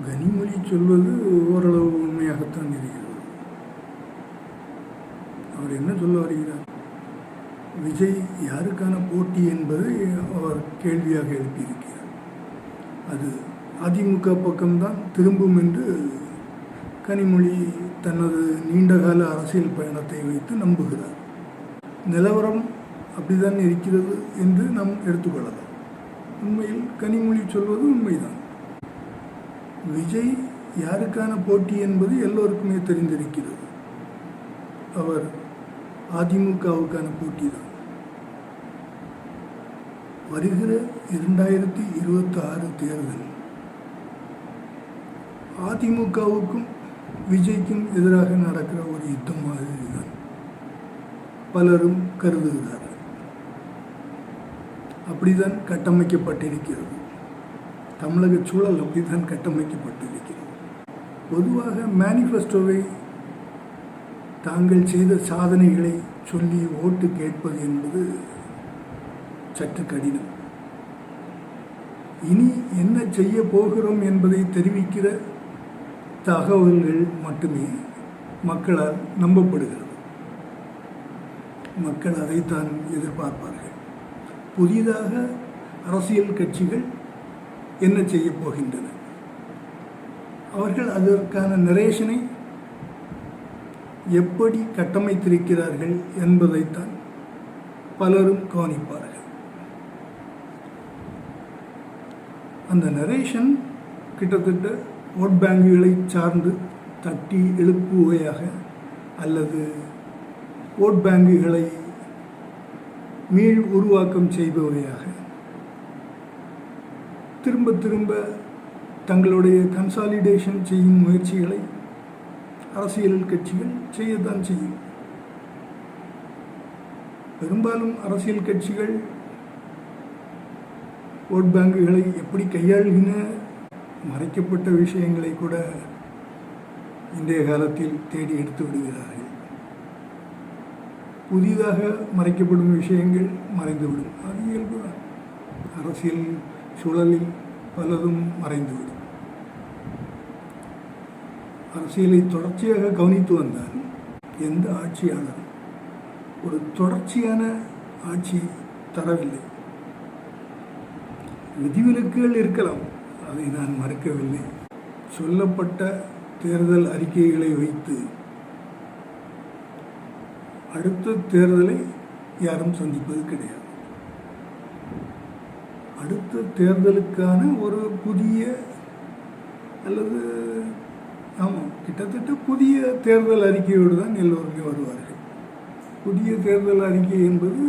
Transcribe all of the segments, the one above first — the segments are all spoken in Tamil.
கனிமொழி சொல்வது ஓரளவு உண்மையாகத்தான் இருக்கிறது. அவர் என்ன சொல்ல வருகிறார்? விஜய் யாருக்கான போட்டி என்பதை அவர் கேள்வியாக எழுப்பியிருக்கிறார். அது அதிமுக பக்கம்தான் திரும்பும் என்று கனிமொழி தனது நீண்டகால அரசியல் பயணத்தை வைத்து நம்புகிறார். நிலவரம் அப்படிதான் இருக்கிறது என்று நாம் எடுத்துக்கொள்ளலாம். உண்மையில் கனிமொழி சொல்வது உண்மைதான். விஜய் யாருக்கான போட்டி என்பது எல்லோருக்குமே தெரிந்திருக்கிறது. அவர் அதிமுகவுக்கான போட்டி தான். வருகிற 2026 தேர்தல் அதிமுகவுக்கும் விஜய்க்கும் எதிராக நடக்கிற ஒரு யுத்தம் மாதிரி தான் பலரும் கருதுகிறார்கள். அப்படிதான் கட்டமைக்கப்பட்டிருக்கிறது. தமிழக சூழல் அப்படித்தான் கட்டமைக்கப்பட்டிருக்கிறது. பொதுவாக மேனிஃபெஸ்டோவை தாங்கள் செய்த சாதனைகளை சொல்லி ஓட்டு கேட்பது என்பது சற்று கடினம். இனி என்ன செய்ய போகிறோம் என்பதை தெரிவிக்கிற தகவல்கள் மட்டுமே மக்களால் நம்பப்படுகிறது. மக்கள் அதைத்தான் எதிர்பார்ப்பார்கள். புதிதாக அரசியல் கட்சிகள் என்ன செய்ய போகின்றன, அவர்கள் அதற்கான நரேஷனை எப்படி கட்டமைத்திருக்கிறார்கள் என்பதைத்தான் பலரும் கவனிப்பார்கள். அந்த நரேஷன் கிட்டத்தட்ட ஓட் பேங்குகளை சார்ந்து தட்டி எழுப்புவையாக அல்லது ஓட் பேங்குகளை மீள் உருவாக்கம் செய்பவையாக திரும்ப திரும்ப தங்களுடைய கன்சாலிடேஷன் செய்யும் முயற்சிகளை அரசியல் கட்சிகள் செய்யத்தான் செய்யும். பெரும்பாலும் அரசியல் கட்சிகள் ஓட் பேங்குகளை எப்படி கையாளுகின மறைக்கப்பட்ட விஷயங்களை கூட இன்றைய காலத்தில் தேடி எடுத்து விடுகிறார்கள். புதிதாக மறைக்கப்படும் விஷயங்கள் மறைந்துவிடும். அது இயல்புதான். அரசியல் சூழலில் பலதும் மறைந்துவிடும். அரசியலை தொடர்ச்சியாக கவனித்து வந்தால் எந்த ஆட்சியாளரும் ஒரு தொடர்ச்சியான ஆட்சி தரவில்லை. விதிவிலக்குகள் இருக்கலாம், அதை நான் மறுக்கவில்லை. சொல்லப்பட்ட தேர்தல் அறிக்கைகளை வைத்து அடுத்த தேர்தலை யாரும் சந்திப்பது கிடையாது. அடுத்த தேர்தலுக்கான ஒரு புதிய அல்லது கிட்டத்தட்ட புதிய தேர்தல் அறிக்கையோடு தான் எல்லோருமே வருவார்கள். புதிய தேர்தல் அறிக்கை என்பது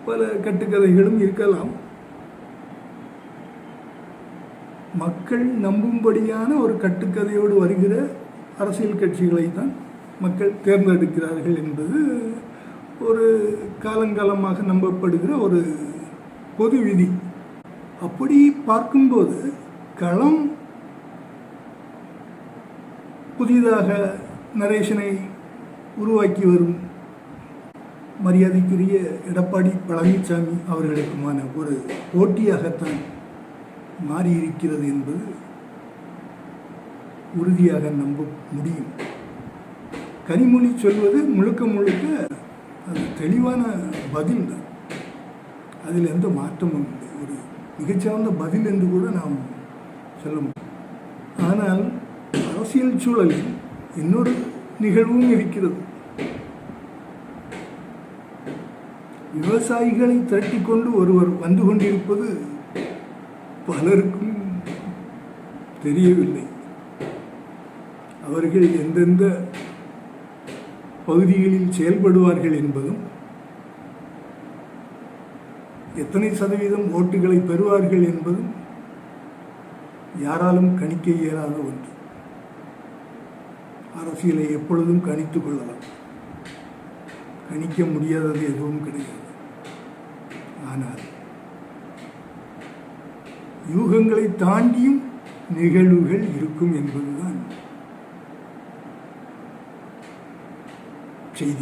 பல கட்டுக்கதைகளும் இருக்கலாம். மக்கள் நம்பும்படியான ஒரு கட்டுக்கதையோடு வருகிற அரசியல் கட்சிகளை தான் மக்கள் தேர்ந்தெடுக்கிறார்கள் என்பது ஒரு காலங்காலமாக நம்பப்படுகிற ஒரு பொது விதி. அப்படி பார்க்கும்போது களம் புதிதாக நரேஷனை உருவாக்கி வரும் மரியாதைக்குரிய எடப்பாடி பழனிசாமி அவர்களுக்குமான ஒரு போட்டியாகத்தான் மாறியிருக்கிறது என்பது உறுதியாக நம்ப முடியும். கனிமொழி சொல்வது முழுக்க முழுக்க அது தெளிவான பதில் தான். அதில் எந்த மாற்றமும் இல்லை. ஒரு மிகச்சிறந்த பதில் என்று கூட நாம் சொல்ல முடியும். ஆனால் அரசியல் சூழலில் இன்னொரு நிகழ்வும் இருக்கிறது. விவசாயிகளை திரட்டிக்கொண்டு ஒருவர் வந்து கொண்டிருப்பது பலருக்கும் தெரியவில்லை. அவர்கள் எந்தெந்த பகுதிகளில் செயல்படுவார்கள் என்பதும் எத்தனை சதவீதம் ஓட்டுகளை பெறுவார்கள் என்பதும் யாராலும் கணிக்க இயலாத ஒன்று. அரசியலை எப்பொழுதும் கணித்துக் கொள்ளலாம். கணிக்க முடியாதது எதுவும் கிடையாது. ஆனால் யூகங்களை தாண்டியும் நிகழ்வுகள் இருக்கும் என்பது